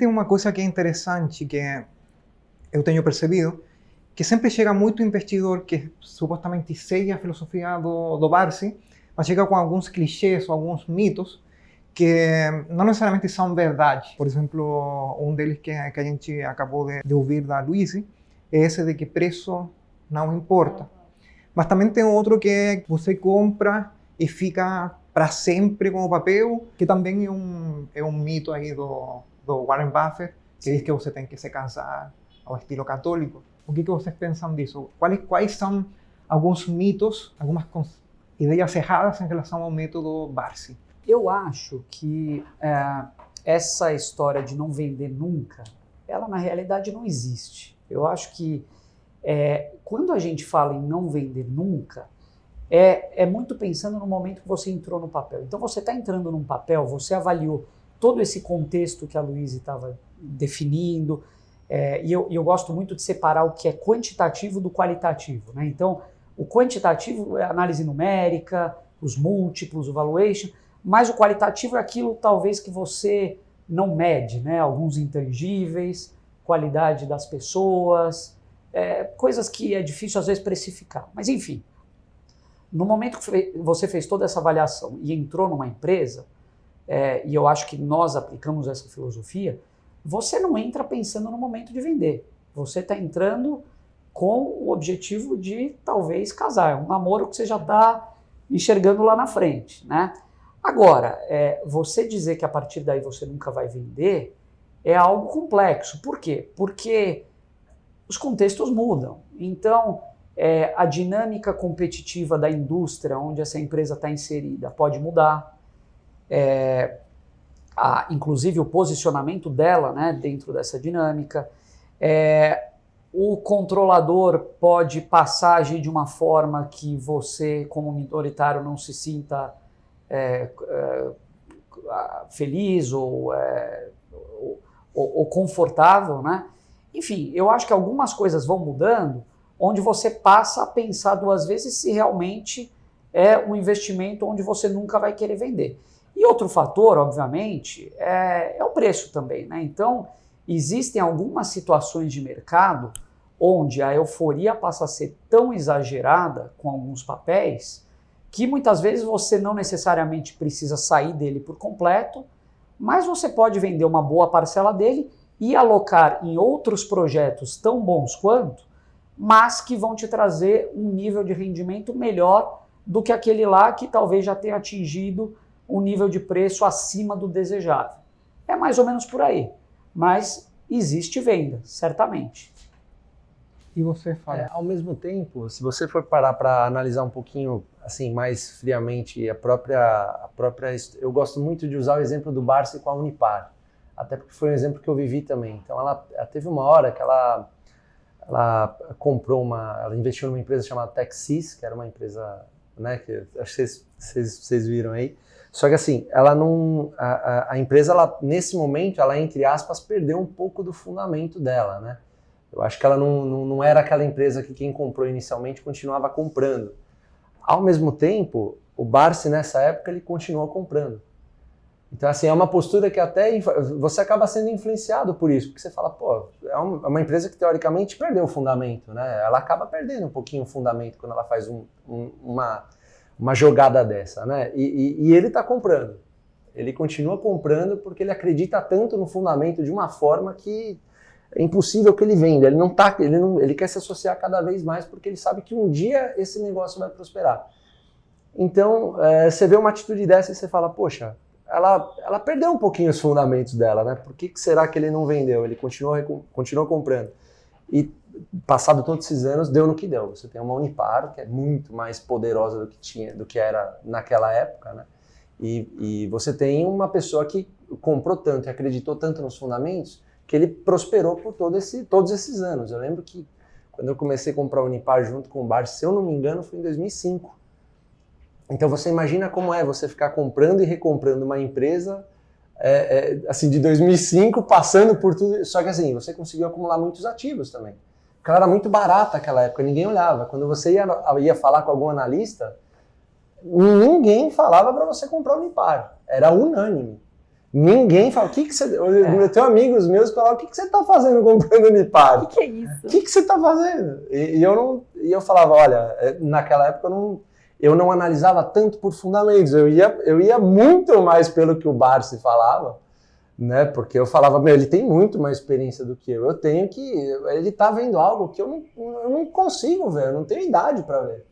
tem uma coisa que é interessante, que eu tenho percebido, que sempre chega muito investidor que supostamente segue a filosofia do Barsi, mas chega com alguns clichês ou alguns mitos que não necessariamente são verdade. Por exemplo, um deles que a gente acabou de ouvir da Luíse é esse de que preço não importa. Mas também tem outro que é você compra e fica para sempre com o papel, que também é um mito aí do Warren Buffett, que diz que você tem que se casar ao estilo católico. O que vocês pensam disso? Quais são alguns mitos, algumas ideias erradas em relação ao método Barsi? Eu acho que essa história de não vender nunca, ela na realidade não existe. Eu acho que quando a gente fala em não vender nunca, é muito pensando no momento que você entrou no papel. Então você está entrando num papel, você avaliou todo esse contexto que a Luíse estava definindo, e eu gosto muito de separar o que é quantitativo do qualitativo, né? Então, o quantitativo é a análise numérica, os múltiplos, o valuation, mas o qualitativo é aquilo talvez que você não mede, né? Alguns intangíveis, qualidade das pessoas, coisas que é difícil às vezes precificar. Mas enfim, no momento que você fez toda essa avaliação e entrou numa empresa, e eu acho que nós aplicamos essa filosofia, você não entra pensando no momento de vender. Você está entrando com o objetivo de talvez casar. É um namoro que você já está enxergando lá na frente, né? Agora, você dizer que a partir daí você nunca vai vender é algo complexo. Por quê? Porque os contextos mudam. Então, a dinâmica competitiva da indústria onde essa empresa está inserida pode mudar. Inclusive o posicionamento dela, né, dentro dessa dinâmica. O controlador pode passar a agir de uma forma que você, como minoritário, não se sinta feliz ou confortável, né? Enfim, eu acho que algumas coisas vão mudando, onde você passa a pensar duas vezes se realmente é um investimento onde você nunca vai querer vender. E outro fator, obviamente, é o preço também, né? Então, existem algumas situações de mercado onde a euforia passa a ser tão exagerada com alguns papéis que muitas vezes você não necessariamente precisa sair dele por completo, mas você pode vender uma boa parcela dele e alocar em outros projetos tão bons quanto, mas que vão te trazer um nível de rendimento melhor do que aquele lá que talvez já tenha atingido um nível de preço acima do desejável. É mais ou menos por aí, mas existe venda, certamente. E você fala? Ao mesmo tempo, se você for parar para analisar um pouquinho assim mais friamente a própria, eu gosto muito de usar o exemplo do Barsi com a Unipar, até porque foi um exemplo que eu vivi também. Então ela teve uma hora que ela ela investiu numa empresa chamada Texis, que era uma empresa, né, que acho que vocês viram aí. Só que assim, ela não, a empresa, nesse momento, ela, entre aspas, perdeu um pouco do fundamento dela, né? Eu acho que ela não era aquela empresa que quem comprou inicialmente continuava comprando. Ao mesmo tempo, o Barsi, nessa época, ele continuou comprando. Então, assim, é uma postura que até você acaba sendo influenciado por isso, porque você fala, pô, é uma empresa que teoricamente perdeu o fundamento, né? Ela acaba perdendo um pouquinho o fundamento quando ela faz uma jogada dessa, né? E ele está comprando. Ele continua comprando porque ele acredita tanto no fundamento de uma forma que é impossível que ele venda. Ele quer se associar cada vez mais porque ele sabe que um dia esse negócio vai prosperar. Então, você vê uma atitude dessa e você fala, poxa, ela perdeu um pouquinho os fundamentos dela, né? Por que será que ele não vendeu? Ele continuou comprando. E passado todos esses anos, deu no que deu. Você tem uma Unipar, que é muito mais poderosa do que era naquela época, né? E você tem uma pessoa que comprou tanto e acreditou tanto nos fundamentos que ele prosperou por todos esses anos. Eu lembro que quando eu comecei a comprar a Unipar junto com o Barsi, se eu não me engano, foi em 2005. Então você imagina como é você ficar comprando e recomprando uma empresa assim, de 2005, passando por tudo. Só que assim, você conseguiu acumular muitos ativos também. Porque ela era muito barata naquela época, ninguém olhava. Quando você ia falar com algum analista, ninguém falava para você comprar o Unipar. Era unânime. Ninguém fala, o que você... Eu tenho amigos meus que falam, o que você está fazendo comprando Unipar? O que é isso? O que você está fazendo? E eu falava, olha, naquela época eu não analisava tanto por fundamentos, eu ia muito mais pelo que o Barsi falava, né? Porque eu falava, ele tem muito mais experiência do que eu tenho ele está vendo algo que eu não consigo ver, eu não tenho idade para ver.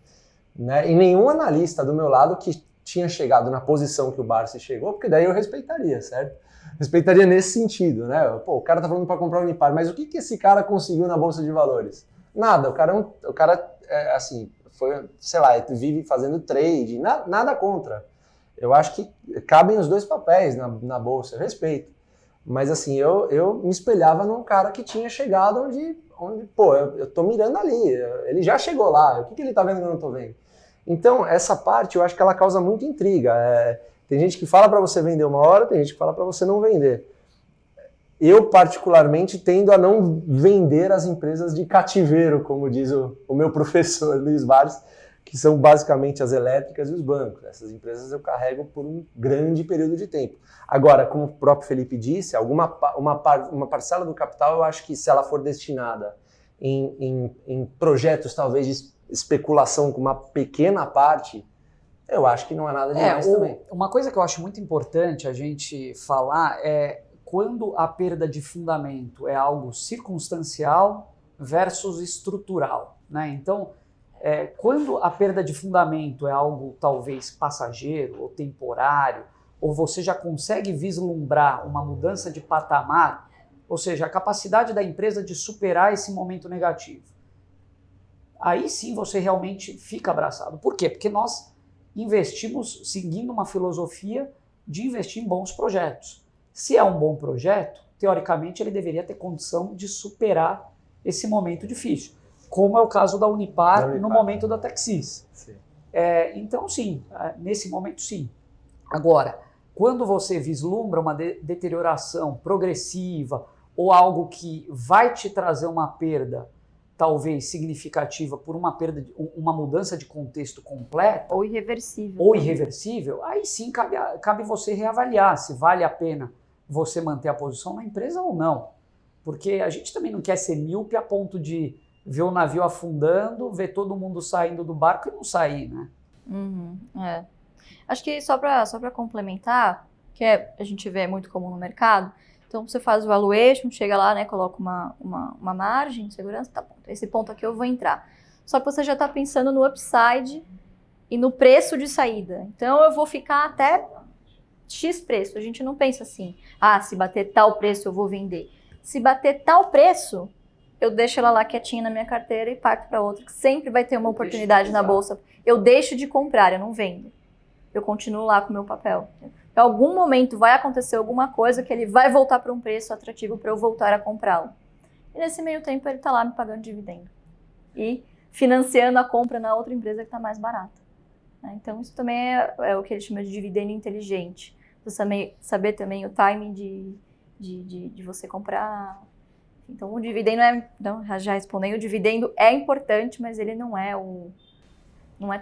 Né? E nenhum analista do meu lado que tinha chegado na posição que o Barsi chegou, porque daí eu respeitaria, certo? Respeitaria nesse sentido, né? Pô, o cara tá falando para comprar o Unipar, mas o que esse cara conseguiu na Bolsa de Valores? Nada, o cara assim, foi, sei lá, vive fazendo trade, nada contra. Eu acho que cabem os dois papéis na Bolsa, eu respeito. Mas assim, eu me espelhava num cara que tinha chegado onde pô, eu tô mirando ali, ele já chegou lá, o que ele tá vendo que eu não tô vendo? Então, essa parte eu acho que ela causa muita intriga. Tem gente que fala para você vender uma hora, tem gente que fala para você não vender. Eu, particularmente, tendo a não vender as empresas de cativeiro, como diz o meu professor Luiz Vares, que são basicamente as elétricas e os bancos. Essas empresas eu carrego por um grande período de tempo. Agora, como o próprio Felipe disse, uma parcela do capital eu acho que se ela for destinada em projetos talvez de especulação com uma pequena parte, eu acho que não é nada demais também. Uma coisa que eu acho muito importante a gente falar é quando a perda de fundamento é algo circunstancial versus estrutural, né? Então, quando a perda de fundamento é algo talvez passageiro ou temporário, ou você já consegue vislumbrar uma mudança de patamar, ou seja, a capacidade da empresa de superar esse momento negativo, aí sim você realmente fica abraçado. Por quê? Porque nós investimos seguindo uma filosofia de investir em bons projetos. Se é um bom projeto, teoricamente ele deveria ter condição de superar esse momento difícil, como é o caso da Unipar no momento da Techsys. Então sim, nesse momento sim. Agora, quando você vislumbra uma deterioração progressiva ou algo que vai te trazer uma perda talvez significativa por uma mudança de contexto completa. Ou irreversível. Ou irreversível, aí sim cabe você reavaliar se vale a pena você manter a posição na empresa ou não. Porque a gente também não quer ser míope a ponto de ver o navio afundando, ver todo mundo saindo do barco e não sair, né? Acho que só para complementar, que a gente vê muito comum no mercado, então você faz o valuation, chega lá, né, coloca uma margem de segurança, tá bom, esse ponto aqui eu vou entrar. Só que você já está pensando no upside e no preço de saída. Então eu vou ficar até X preço. A gente não pensa assim, se bater tal preço eu vou vender. Se bater tal preço, eu deixo ela lá quietinha na minha carteira e parto para outra, que sempre vai ter uma oportunidade na bolsa. Eu deixo de comprar, eu não vendo. Eu continuo lá com o meu papel. Em algum momento vai acontecer alguma coisa que ele vai voltar para um preço atrativo para eu voltar a comprá-lo. E nesse meio tempo ele está lá me pagando dividendo. E financiando a compra na outra empresa que está mais barata. Então isso também é o que ele chama de dividendo inteligente. Você saber também o timing de você comprar. Então o dividendo já respondendo, o dividendo é importante, mas ele não é tudo.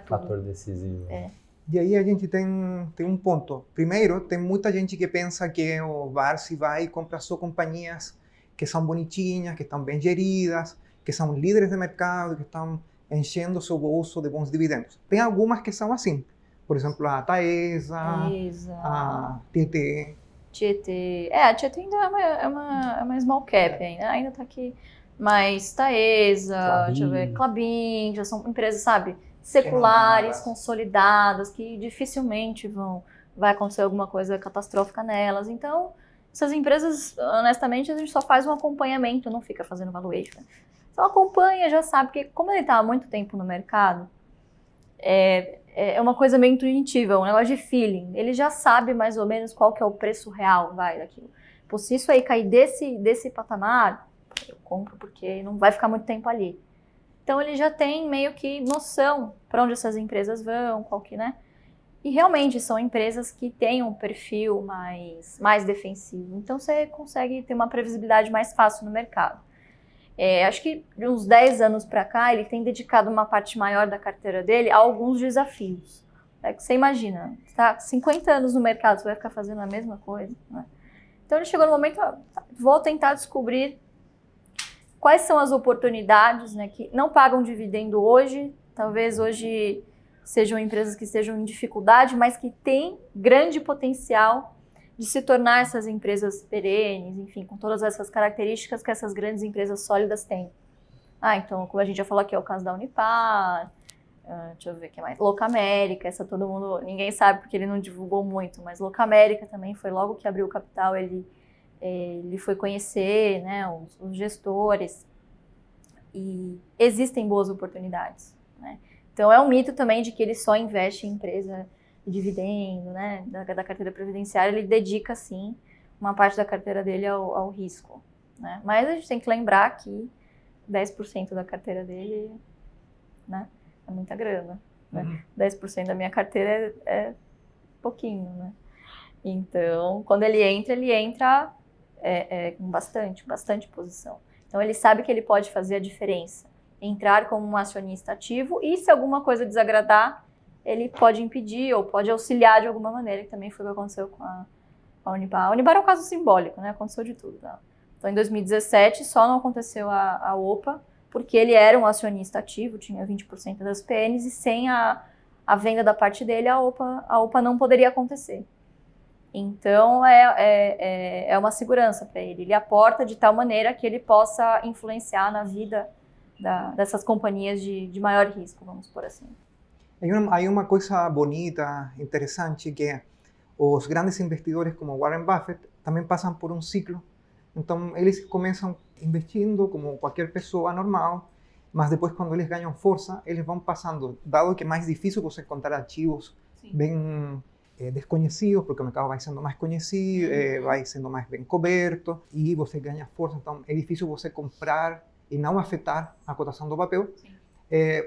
Fator decisivo. E aí a gente tem um ponto. Primeiro, tem muita gente que pensa que o Barsi vai e compra só companhias que são bonitinhas, que estão bem geridas, que são líderes de mercado, que estão enchendo seu bolso de bons dividendos. Tem algumas que são assim. Por exemplo, a Taesa, a Tietê. A Tietê ainda é uma small cap, ainda está aqui. Mas Taesa, deixa eu ver, Klabin, já são empresas, sabe, seculares, consolidadas, que dificilmente vai acontecer alguma coisa catastrófica nelas. Então, essas empresas, honestamente, a gente só faz um acompanhamento, não fica fazendo valuation. Então acompanha, já sabe, porque como ele está há muito tempo no mercado, é uma coisa meio intuitiva, um negócio de feeling. Ele já sabe mais ou menos qual que é o preço real daquilo. Pô, se isso aí cair desse patamar, eu compro porque não vai ficar muito tempo ali. Então ele já tem meio que noção para onde essas empresas vão, qual que, né? E realmente são empresas que têm um perfil mais defensivo. Então você consegue ter uma previsibilidade mais fácil no mercado. Acho que de uns 10 anos para cá ele tem dedicado uma parte maior da carteira dele a alguns desafios. Você imagina, você tá 50 anos no mercado, você vai ficar fazendo a mesma coisa, né? Então ele chegou no momento, vou tentar descobrir quais são as oportunidades, né, que não pagam dividendo hoje, talvez hoje sejam empresas que estejam em dificuldade, mas que têm grande potencial de se tornar essas empresas perenes, enfim, com todas essas características que essas grandes empresas sólidas têm. Então, como a gente já falou aqui, é o caso da Unipar, deixa eu ver o que mais, Locamérica, essa todo mundo, ninguém sabe porque ele não divulgou muito, mas Locamérica também foi logo que abriu o capital, ele foi conhecer, né, os gestores, e existem boas oportunidades, né? Então é um mito também de que ele só investe em empresa de dividendo, né, da carteira previdenciária, ele dedica sim uma parte da carteira dele ao risco, né? Mas a gente tem que lembrar que 10% da carteira dele, né, é muita grana, né? 10% da minha carteira é pouquinho, né? Então, quando ele entra com bastante posição. Então, ele sabe que ele pode fazer a diferença, entrar como um acionista ativo e, se alguma coisa desagradar, ele pode impedir ou pode auxiliar de alguma maneira, que também foi o que aconteceu com a Unipar. A Unipar é um caso simbólico, né? Aconteceu de tudo, tá? Então, em 2017, só não aconteceu a OPA, porque ele era um acionista ativo, tinha 20% das PNs, e sem a venda da parte dele, a OPA não poderia acontecer. Então, é uma segurança para ele. Ele aporta de tal maneira que ele possa influenciar na vida dessas companhias de maior risco, vamos por assim. Hay una cosa bonita, interesante, que os grandes investidores como Warren Buffett también pasan por un ciclo. Então, eles começam investindo como qualquer pessoa normal, mas depois, quando eles ganham força, eles vão passando, dado que é mais difícil você encontrar ativos bem desconhecidos, porque o mercado vai sendo mais conhecido, vai sendo mais bem coberto, e você ganha força, então é difícil você comprar e não afetar a cotação do papel.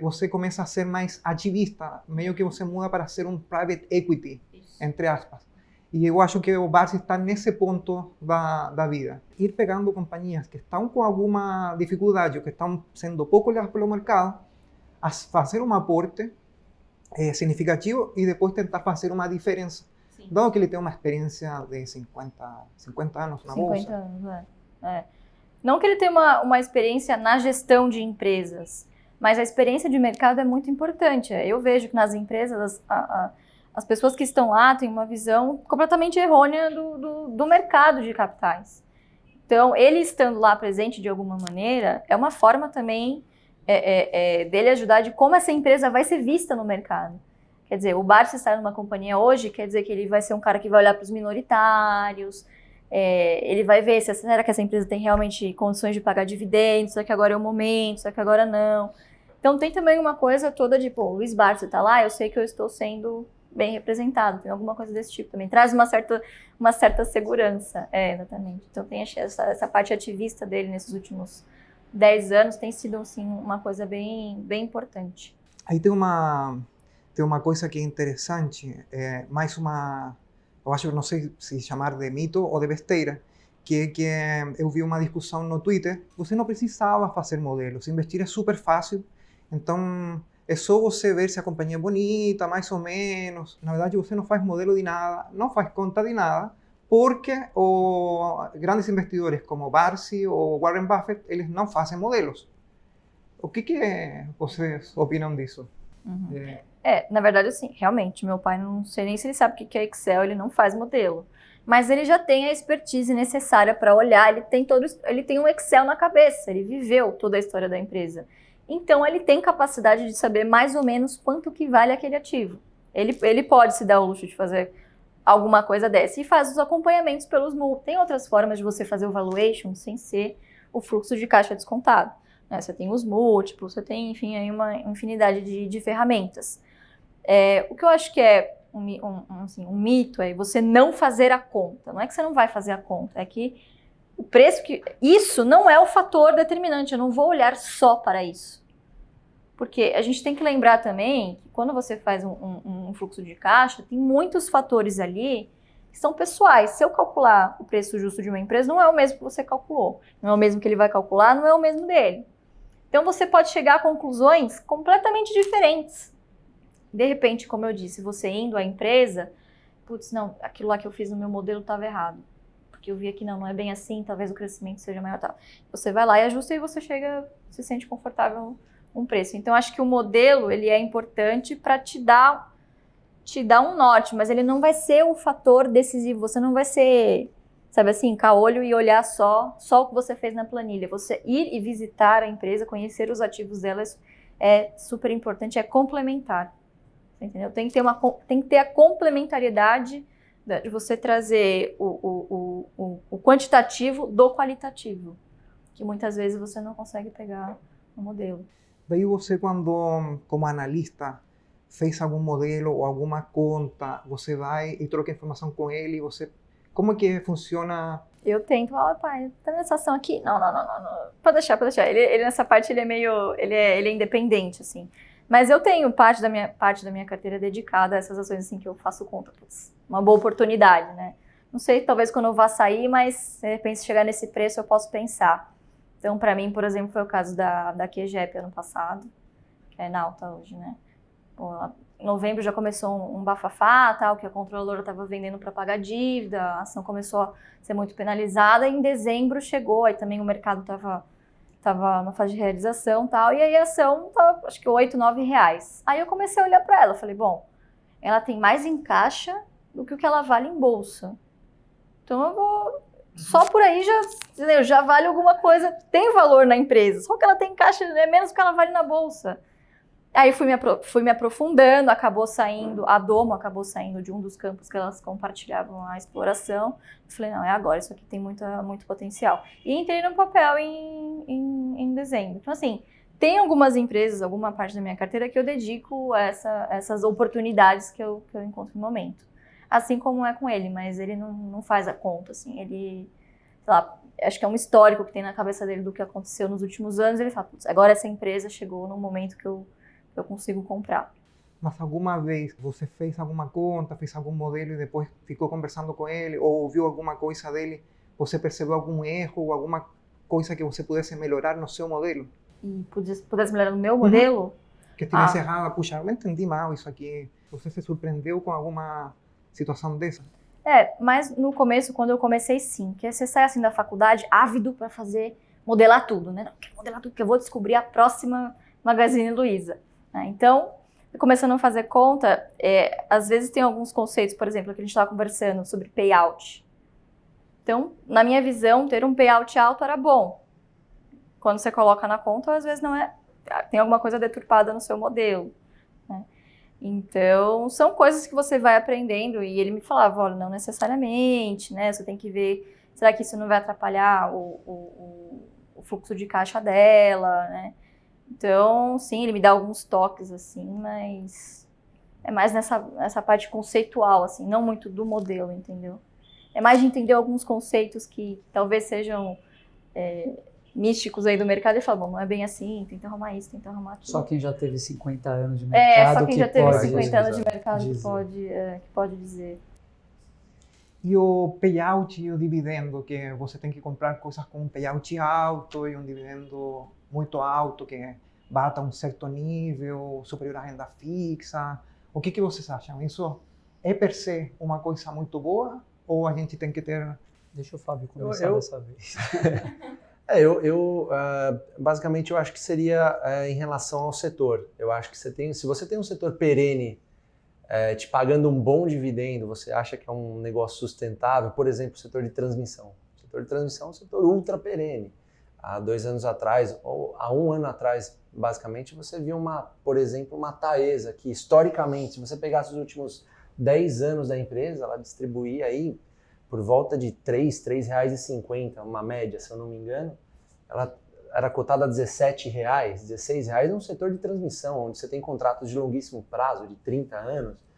Você começa a ser mais ativista, meio que você muda para ser um private equity, entre aspas. E eu acho que o Barsi está nesse ponto da vida. Ir pegando companhias que estão com alguma dificuldade ou que estão sendo pouco olhadas pelo mercado, a fazer um aporte significativo e depois tentar fazer uma diferença. Sim. Dado que ele tem uma experiência de 50 anos na bolsa. 50 anos, Não que ele tenha uma experiência na gestão de empresas, mas a experiência de mercado é muito importante. Eu vejo que nas empresas as pessoas que estão lá têm uma visão completamente errônea do mercado de capitais. Então, ele estando lá presente de alguma maneira, é uma forma também dele ajudar de como essa empresa vai ser vista no mercado. Quer dizer, o Barsi estar numa companhia hoje, quer dizer que ele vai ser um cara que vai olhar para os minoritários, ele vai ver será que essa empresa tem realmente condições de pagar dividendos, será que agora é o momento, será que agora não. Então, tem também uma coisa toda de, o Luiz Barsi está lá, eu sei que eu estou sendo bem representado, tem alguma coisa desse tipo também. Traz uma certa segurança, exatamente. Então tem essa parte ativista dele nesses últimos 10 anos, tem sido assim, uma coisa bem importante. Aí tem uma coisa que é interessante, mais uma, eu acho que não sei se chamar de mito ou de besteira, que eu vi uma discussão no Twitter, você não precisava fazer modelos, investir é super fácil, então é só você ver se a companhia é bonita, mais ou menos. Na verdade, você não faz modelo de nada, não faz conta de nada, porque grandes investidores como Barsi ou Warren Buffett, eles não fazem modelos. O que vocês opinam disso? Uhum. Na verdade, assim, realmente, meu pai, não sei nem se ele sabe o que é Excel, ele não faz modelo. Mas ele já tem a expertise necessária para olhar, ele tem um Excel na cabeça, ele viveu toda a história da empresa. Então, ele tem capacidade de saber mais ou menos quanto que vale aquele ativo. Ele pode se dar o luxo de fazer alguma coisa dessa e faz os acompanhamentos pelos múltiplos. Tem outras formas de você fazer o valuation sem ser o fluxo de caixa descontado, né? Você tem os múltiplos, você tem, enfim, aí uma infinidade de ferramentas. O que eu acho que é um mito é você não fazer a conta. Não é que você não vai fazer a conta, é que o preço isso não é o fator determinante, eu não vou olhar só para isso. Porque a gente tem que lembrar também que quando você faz um fluxo de caixa, tem muitos fatores ali que são pessoais. Se eu calcular o preço justo de uma empresa, não é o mesmo que você calculou. Não é o mesmo que ele vai calcular, não é o mesmo dele. Então você pode chegar a conclusões completamente diferentes. De repente, como eu disse, você indo à empresa, putz, não, aquilo lá que eu fiz no meu modelo estava errado. Porque eu vi que não é bem assim, talvez o crescimento seja maior, tal. Você vai lá e ajusta e você chega, se sente confortável um preço. Então, acho que o modelo, ele é importante para te dar um norte, mas ele não vai ser o fator decisivo. Você não vai ser, sabe assim, caolho e olhar só o que você fez na planilha. Você ir e visitar a empresa, conhecer os ativos dela é super importante, é complementar. Entendeu? Tem que ter a complementariedade de você trazer o quantitativo do qualitativo, que muitas vezes você não consegue pegar no modelo. Daí você, quando, como analista, fez algum modelo ou alguma conta, você vai e troca informação com ele, como é que funciona? Eu tento, pai, tá nessa ação aqui? Não. Pode deixar. Ele nessa parte, ele é independente, assim. Mas eu tenho parte da minha carteira dedicada a essas ações assim que eu faço conta. Putz, uma boa oportunidade, né? Não sei, talvez quando eu vá sair, mas de repente se chegar nesse preço eu posso pensar. Então, para mim, por exemplo, foi o caso da QGEP ano passado, que é na alta hoje, né? Pô, em novembro já começou um bafafá, tal, que a controladora estava vendendo para pagar dívida, a ação começou a ser muito penalizada, e em dezembro chegou, aí também o mercado estava na fase de realização e tal, e aí a ação estava, acho que R$8, R$9. Aí eu comecei a olhar para ela, falei, bom, ela tem mais em caixa do que o que ela vale em bolsa. Então eu vou, só por aí já vale alguma coisa, tem valor na empresa, só que ela tem em caixa é menos do que ela vale na bolsa. Aí fui me aprofundando, a Domo acabou saindo de um dos campos que elas compartilhavam a exploração. Eu falei, não, é agora, isso aqui tem muito potencial. E entrei no papel em dezembro. Então, assim, tem algumas empresas, alguma parte da minha carteira que eu dedico a essas oportunidades que eu encontro no momento. Assim como é com ele, mas ele não faz a conta, assim, ele, sei lá, acho que é um histórico que tem na cabeça dele do que aconteceu nos últimos anos, ele fala, putz, agora essa empresa chegou no momento que eu consigo comprar. Mas alguma vez você fez alguma conta, fez algum modelo e depois ficou conversando com ele, ou ouviu alguma coisa dele, você percebeu algum erro ou alguma coisa que você pudesse melhorar no seu modelo? E pudesse melhorar no meu modelo? Que estivesse errado, puxa, eu entendi mal isso aqui. Você se surpreendeu com alguma situação dessa? Mas no começo, quando eu comecei, sim. Porque você sai assim da faculdade ávido para modelar tudo, né? Não, quero modelar tudo, porque eu vou descobrir a próxima Magazine Luiza. Então, começando a fazer conta, às vezes tem alguns conceitos, por exemplo, que a gente estava conversando sobre payout. Então, na minha visão, ter um payout alto era bom. Quando você coloca na conta, às vezes não é, tem alguma coisa deturpada no seu modelo, né? Então, são coisas que você vai aprendendo, e ele me falava, olha, não necessariamente, né? Você tem que ver, será que isso não vai atrapalhar o fluxo de caixa dela, né? Então, sim, ele me dá alguns toques, assim, mas é mais nessa parte conceitual, assim, não muito do modelo, entendeu? É mais de entender alguns conceitos que talvez sejam místicos aí do mercado e falar, bom, não é bem assim, tenta arrumar isso, tenta arrumar aquilo. Só quem já teve 50 anos de mercado só quem já teve pode 50 anos de mercado dizer. que pode dizer. E o payout e o dividendo, que você tem que comprar coisas com um payout alto e um dividendo muito alto, que bata um certo nível, superior à renda fixa. O que vocês acham? Isso é per se uma coisa muito boa ou a gente tem que ter... Deixa o Fábio começar dessa vez. Basicamente eu acho que seria em relação ao setor. Eu acho que se você tem um setor perene te pagando um bom dividendo, você acha que é um negócio sustentável, por exemplo, o setor de transmissão. O setor de transmissão é um setor ultra perene. Há 2 anos atrás, ou há 1 ano atrás, basicamente, você viu por exemplo, uma Taesa, que historicamente, se você pegasse os últimos 10 anos da empresa, ela distribuía aí por volta de R$3,50, uma média, se eu não me engano. Ela era cotada a R$17, R$16 num setor de transmissão, onde você tem contratos de longuíssimo prazo, de 30 anos,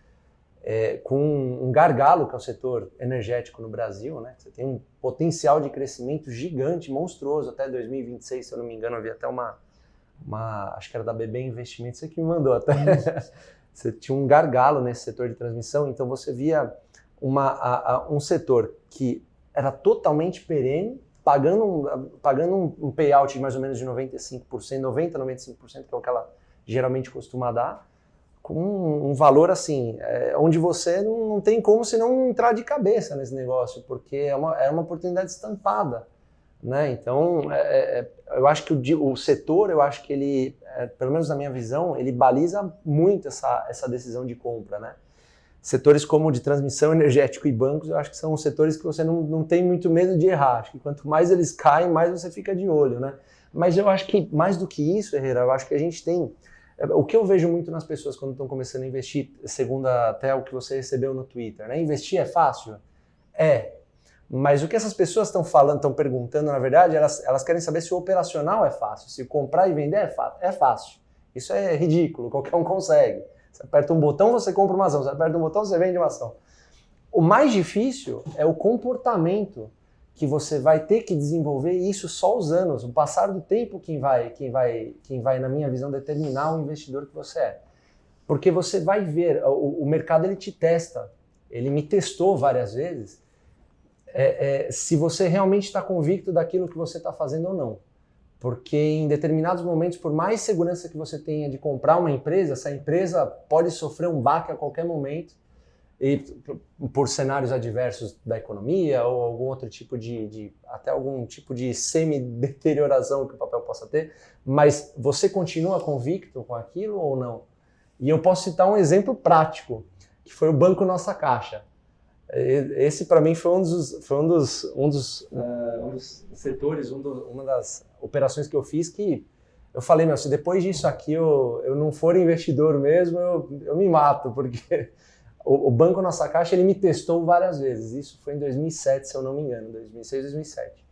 com um gargalo, que é o setor energético no Brasil, né? Você tem um potencial de crescimento gigante, monstruoso, até 2026, se eu não me engano, havia até acho que era da BB Investimentos, você que me mandou até. Você tinha um gargalo nesse setor de transmissão, então você via um setor que era totalmente perene, pagando um payout de mais ou menos de 95%, 90%, 95%, que é o que ela geralmente costuma dar, com um valor assim, onde você não tem como se não entrar de cabeça nesse negócio, porque é uma oportunidade estampada, né? Então, eu acho que o setor, eu acho que ele, pelo menos na minha visão, ele baliza muito essa decisão de compra, né? Setores como de transmissão energética e bancos, eu acho que são setores que você não tem muito medo de errar. Acho que quanto mais eles caem, mais você fica de olho, né? Mas eu acho que, mais do que isso, Herrera, eu acho que a gente tem... O que eu vejo muito nas pessoas quando estão começando a investir, segundo até o que você recebeu no Twitter, né? Investir é fácil? É. Mas o que essas pessoas estão falando, estão perguntando, na verdade, elas querem saber se o operacional é fácil, se comprar e vender é fácil. Isso é ridículo, qualquer um consegue. Você aperta um botão, você compra uma ação. Você aperta um botão, você vende uma ação. O mais difícil é o comportamento que você vai ter que desenvolver, e isso só os anos, o passar do tempo quem vai, na minha visão, determinar o investidor que você é. Porque você vai ver, o mercado ele te testa, ele me testou várias vezes, se você realmente está convicto daquilo que você está fazendo ou não. Porque em determinados momentos, por mais segurança que você tenha de comprar uma empresa, essa empresa pode sofrer um baque a qualquer momento, e por cenários adversos da economia ou algum outro tipo até algum tipo de semi-deterioração que o papel possa ter, mas você continua convicto com aquilo ou não? E eu posso citar um exemplo prático, que foi o Banco Nossa Caixa. Esse, para mim, foi um dos setores, uma das operações que eu fiz que eu falei, se depois disso aqui eu não for investidor mesmo, eu me mato, porque o Banco Nossa Caixa ele me testou várias vezes. Isso foi em 2007, se eu não me engano, 2006, 2007.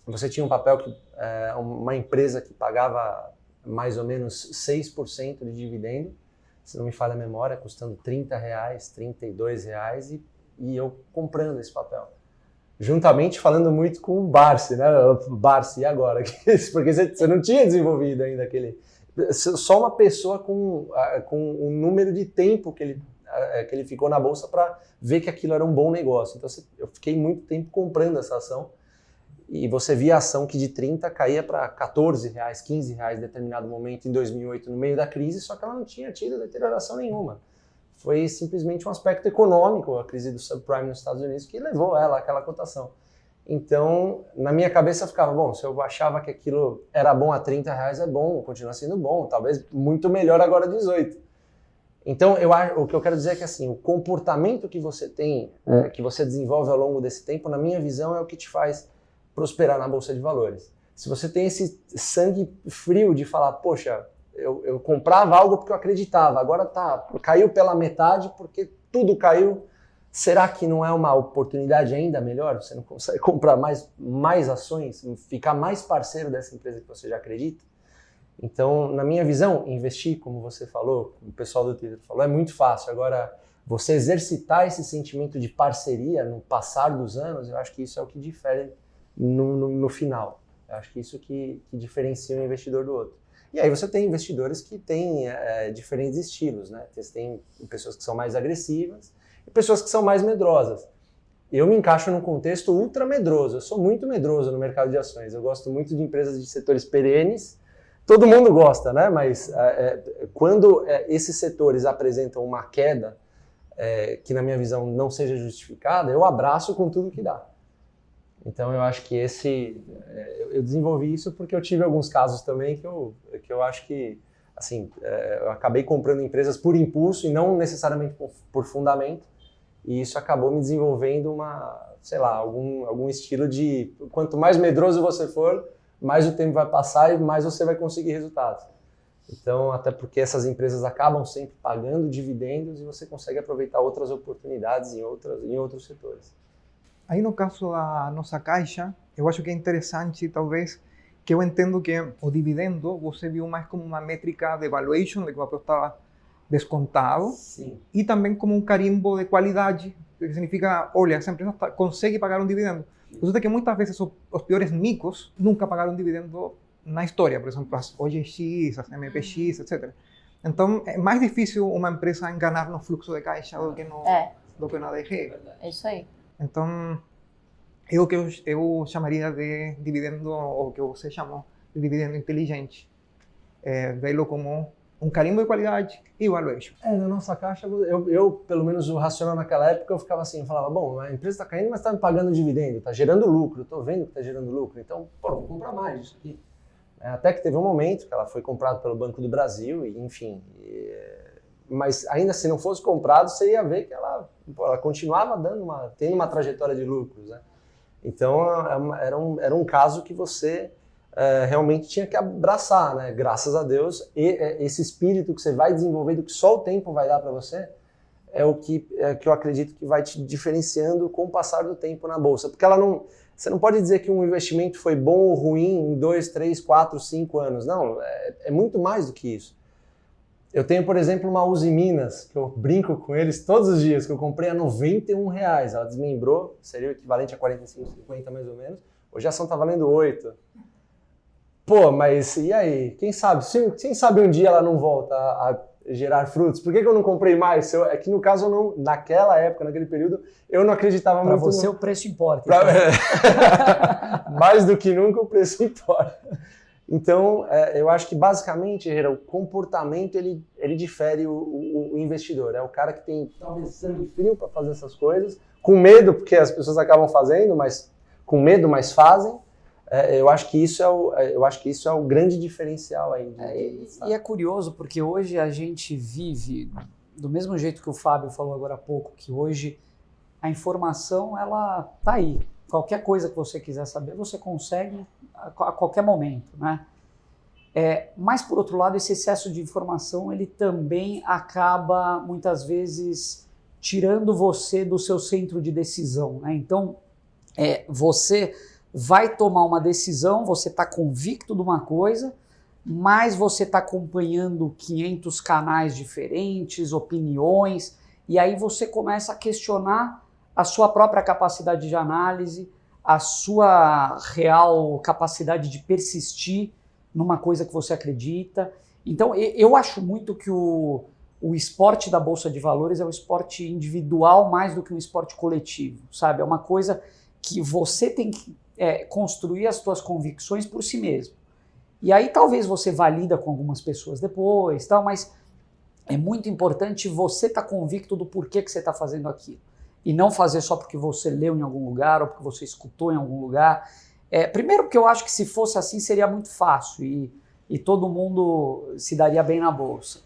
Você tinha um papel uma empresa que pagava mais ou menos 6% de dividendo, se não me falha a memória, custando R$30, R$32, e eu comprando esse papel. Juntamente falando muito com o Barsi, né? Barsi, e agora? Porque você não tinha desenvolvido ainda aquele... Só uma pessoa com um número de tempo que ele ficou na bolsa para ver que aquilo era um bom negócio. Então eu fiquei muito tempo comprando essa ação, e você via a ação que de 30 caía para R$14, R$15 em determinado momento em 2008, no meio da crise, só que ela não tinha tido deterioração nenhuma. Foi simplesmente um aspecto econômico, a crise do subprime nos Estados Unidos, que levou ela àquela cotação. Então, na minha cabeça ficava, se eu achava que aquilo era bom a R$30, é bom, continua sendo bom, talvez muito melhor agora a 18. Então, o que eu quero dizer é que assim, o comportamento que você tem, que você desenvolve ao longo desse tempo, na minha visão, é o que te faz prosperar na Bolsa de Valores. Se você tem esse sangue frio de falar, poxa, eu comprava algo porque eu acreditava, agora caiu pela metade porque tudo caiu, será que não é uma oportunidade ainda melhor? Você não consegue comprar mais ações, ficar mais parceiro dessa empresa que você já acredita? Então, na minha visão, investir, como você falou, o pessoal do Twitter falou, é muito fácil. Agora, você exercitar esse sentimento de parceria no passar dos anos, eu acho que isso é o que difere no final. Eu acho que isso que diferencia um investidor do outro. E aí você tem investidores que têm diferentes estilos, né? Você tem pessoas que são mais agressivas e pessoas que são mais medrosas. Eu me encaixo num contexto ultra medroso. Eu sou muito medroso no mercado de ações. Eu gosto muito de empresas de setores perenes. Todo mundo gosta, né? Mas quando esses setores apresentam uma queda que, na minha visão, não seja justificada, eu abraço com tudo que dá. Então, eu acho que eu desenvolvi isso porque eu tive alguns casos também que eu acho que, assim, eu acabei comprando empresas por impulso e não necessariamente por fundamento, e isso acabou me desenvolvendo algum estilo de quanto mais medroso você for, mais o tempo vai passar e mais você vai conseguir resultados. Então, até porque essas empresas acabam sempre pagando dividendos e você consegue aproveitar outras oportunidades em outros setores. Aí no caso da Nossa Caixa, eu acho que é interessante, talvez, que eu entendo que o dividendo você viu mais como uma métrica de valuation, de que o papel estava descontado, Sim. e também como um carimbo de qualidade, que significa, olha, essa empresa consegue pagar um dividendo. Resulta que muitas vezes os piores micos nunca pagaram dividendo na história, por exemplo, as OGX, as MPX, etc. Então, é mais difícil uma empresa enganar no fluxo de caixa do que no ADR. É isso aí. Então, é o que eu chamaria de dividendo, ou que você chamou de dividendo inteligente. Vê-lo como um carimbo de qualidade e o valuation. Na nossa caixa, eu pelo menos o racional naquela época, eu ficava assim, eu falava, bom, a empresa está caindo, mas está me pagando dividendo, está gerando lucro, estou vendo que está gerando lucro, então, vou comprar mais disso aqui. Até que teve um momento que ela foi comprada pelo Banco do Brasil, e enfim, mas ainda se não fosse comprado, você ia ver que ela continuava tendo uma trajetória de lucros, né? Então, era um caso que você realmente tinha que abraçar, né? Graças a Deus, e esse espírito que você vai desenvolvendo, que só o tempo vai dar para você, é o que eu acredito que vai te diferenciando com o passar do tempo na Bolsa. Porque você não pode dizer que um investimento foi bom ou ruim em 2, 3, 4, 5 anos. Não, é muito mais do que isso. Eu tenho, por exemplo, uma Uzi Minas, que eu brinco com eles todos os dias, que eu comprei a R$91. Ela desmembrou, seria o equivalente a 45, 50 mais ou menos. Hoje a ação está valendo 8. Pô, mas e aí? Quem sabe um dia ela não volta a gerar frutos? Por que eu não comprei mais? É que no caso, naquela época, naquele período, eu não acreditava muito. Para você o preço importa. Então. Mais do que nunca o preço importa. Então, eu acho que basicamente, Herrera, o comportamento ele difere o investidor. É o cara que tem talvez sangue frio para fazer essas coisas, com medo, porque as pessoas acabam fazendo, mas com medo, mas fazem. Eu acho que isso é o grande diferencial aí. E é curioso porque hoje a gente vive do mesmo jeito que o Fábio falou agora há pouco, que hoje a informação ela tá aí. Qualquer coisa que você quiser saber, você consegue a qualquer momento, né? Mas, por outro lado, esse excesso de informação, ele também acaba, muitas vezes, tirando você do seu centro de decisão, né? Então, você vai tomar uma decisão, você está convicto de uma coisa, mas você está acompanhando 500 canais diferentes, opiniões, e aí você começa a questionar a sua própria capacidade de análise, a sua real capacidade de persistir numa coisa que você acredita. Então, eu acho muito que o esporte da Bolsa de Valores é um esporte individual mais do que um esporte coletivo, sabe? É uma coisa que você tem que construir as suas convicções por si mesmo. E aí talvez você valida com algumas pessoas depois, tal, mas é muito importante você estar convicto do porquê que você está fazendo aquilo. E não fazer só porque você leu em algum lugar ou porque você escutou em algum lugar. Primeiro porque eu acho que se fosse assim seria muito fácil e todo mundo se daria bem na bolsa.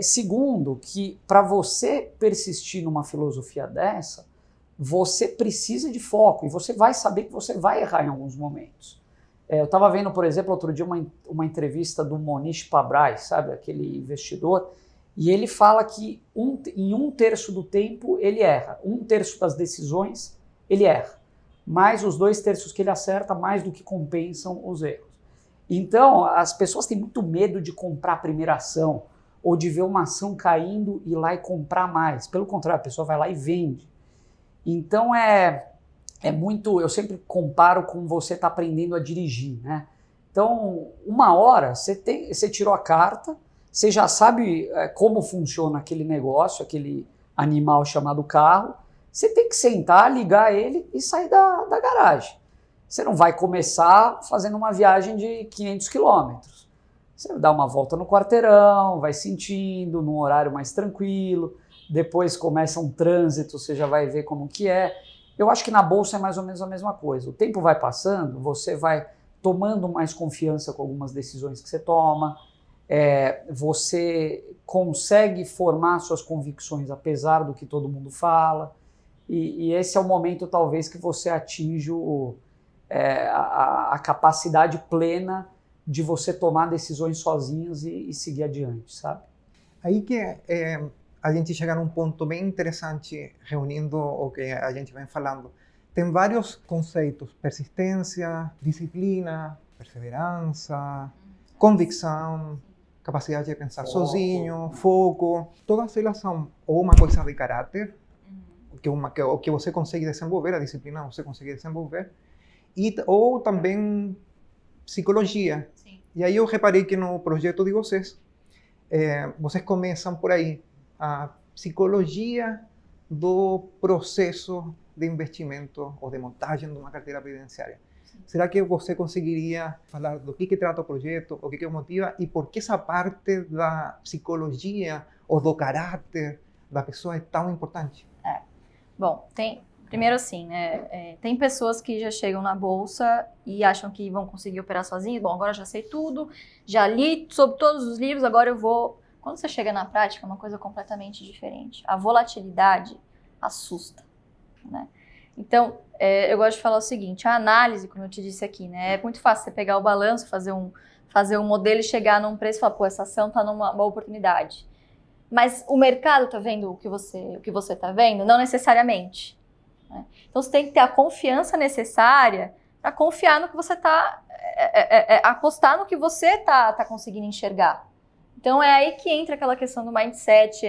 Segundo, que para você persistir numa filosofia dessa, você precisa de foco e você vai saber que você vai errar em alguns momentos. Eu estava vendo, por exemplo, outro dia uma entrevista do Monish Pabrai, sabe, aquele investidor, e ele fala que em 1/3 do tempo ele erra, 1/3 das decisões ele erra, mas os 2/3 que ele acerta mais do que compensam os erros. Então, as pessoas têm muito medo de comprar a primeira ação ou de ver uma ação caindo e ir lá e comprar mais. Pelo contrário, a pessoa vai lá e vende. Então, muito... Eu sempre comparo com você estar aprendendo a dirigir, né? Então, uma hora você tirou a carta, você já sabe como funciona aquele negócio, aquele animal chamado carro, você tem que sentar, ligar ele e sair da garagem. Você não vai começar fazendo uma viagem de 500 quilômetros. Você dá uma volta no quarteirão, vai sentindo, num horário mais tranquilo, depois começa um trânsito, você já vai ver como que é. Eu acho que na bolsa é mais ou menos a mesma coisa. O tempo vai passando, você vai tomando mais confiança com algumas decisões que você toma, você consegue formar suas convicções apesar do que todo mundo fala, e esse é o momento talvez que você atinge a capacidade plena de você tomar decisões sozinhos e seguir adiante, sabe? Aí que a gente chega num ponto bem interessante, reunindo o que a gente vem falando. Tem vários conceitos: persistência, disciplina, perseverança, convicção, capacidade de pensar sozinho, foco. Todas elas são ou uma coisa de caráter, que você consegue desenvolver, a disciplina você consegue desenvolver, ou também psicologia. Sim. E aí eu reparei que no projeto de vocês começam por aí, a psicologia do processo de investimento ou de montagem de uma carteira previdenciária. será que você conseguiria falar do que trata o projeto, o que o motiva e por que essa parte da psicologia ou do caráter da pessoa é tão importante? Bom, primeiro assim, né, tem pessoas que já chegam na bolsa e acham que vão conseguir operar sozinhos. Bom, agora eu já sei tudo, já li sobre todos os livros, agora eu vou... Quando você chega na prática, é uma coisa completamente diferente. A volatilidade assusta, né? Então, eu gosto de falar o seguinte, a análise, como eu te disse aqui, né, é muito fácil você pegar o balanço, fazer um modelo e chegar num preço e falar, pô, essa ação está numa boa oportunidade. Mas o mercado está vendo o que você está vendo? Não necessariamente. Né? Então, você tem que ter a confiança necessária para confiar no que você está... apostar no que você está conseguindo enxergar. Então, é aí que entra aquela questão do mindset,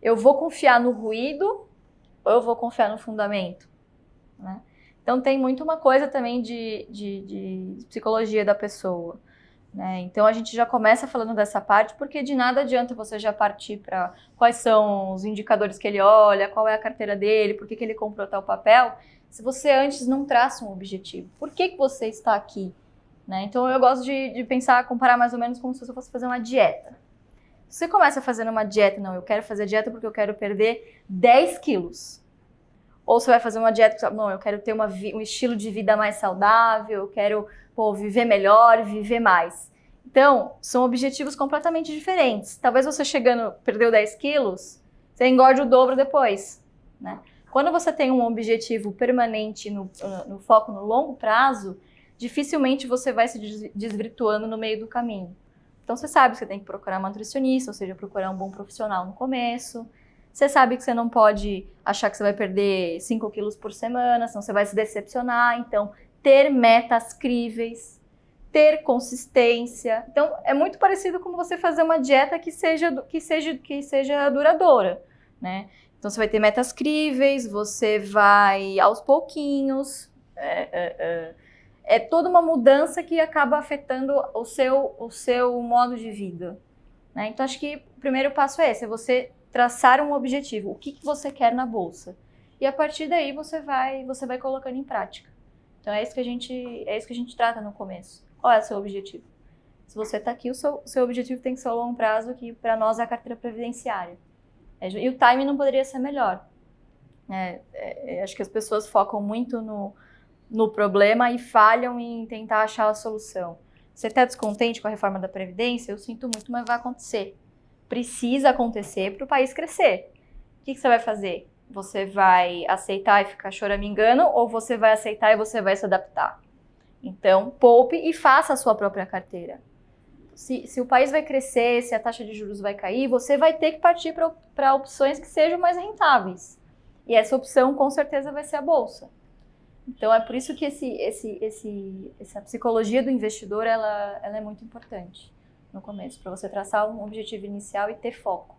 eu vou confiar no ruído ou eu vou confiar no fundamento? Né? Então, tem muito uma coisa também de psicologia da pessoa. Né? Então, a gente já começa falando dessa parte, porque de nada adianta você já partir para quais são os indicadores que ele olha, qual é a carteira dele, por que ele comprou tal papel, se você antes não traça um objetivo. Por que você está aqui? Né? Então, eu gosto de pensar, comparar mais ou menos como se você fosse fazer uma dieta. Você começa fazendo uma dieta, não, eu quero fazer dieta porque eu quero perder 10 quilos. Ou você vai fazer uma dieta, não, eu quero ter um estilo de vida mais saudável, eu quero viver melhor, viver mais. Então, são objetivos completamente diferentes. Talvez você perdeu 10 quilos, você engorde o dobro depois. Né? Quando você tem um objetivo permanente no foco no longo prazo, dificilmente você vai se desvirtuando no meio do caminho. Então, você sabe que você tem que procurar uma nutricionista, ou seja, procurar um bom profissional no começo. Você sabe que você não pode achar que você vai perder 5 quilos por semana, senão você vai se decepcionar. Então, ter metas críveis, ter consistência. Então, é muito parecido com você fazer uma dieta que seja duradoura, né? Então, você vai ter metas críveis, você vai aos pouquinhos. É toda uma mudança que acaba afetando o seu modo de vida. Né? Então, acho que o primeiro passo é esse, é você traçar um objetivo, o que você quer na bolsa. E a partir daí você vai colocando em prática. Então, é isso que a gente trata no começo. Qual é o seu objetivo? Se você está aqui, o seu objetivo tem que ser a longo prazo, que para nós é a carteira previdenciária. E o timing não poderia ser melhor. Acho que as pessoas focam muito no problema e falham em tentar achar a solução. Você está descontente com a reforma da Previdência? Eu sinto muito, mas vai acontecer. Precisa acontecer para o país crescer. O que você vai fazer? Você vai aceitar e ficar choramingando ou você vai aceitar e você vai se adaptar? Então, poupe e faça a sua própria carteira. Se o país vai crescer, se a taxa de juros vai cair, você vai ter que partir para opções que sejam mais rentáveis. E essa opção, com certeza, vai ser a Bolsa. Então, é por isso que essa psicologia do investidor ela é muito importante no começo, para você traçar um objetivo inicial e ter foco.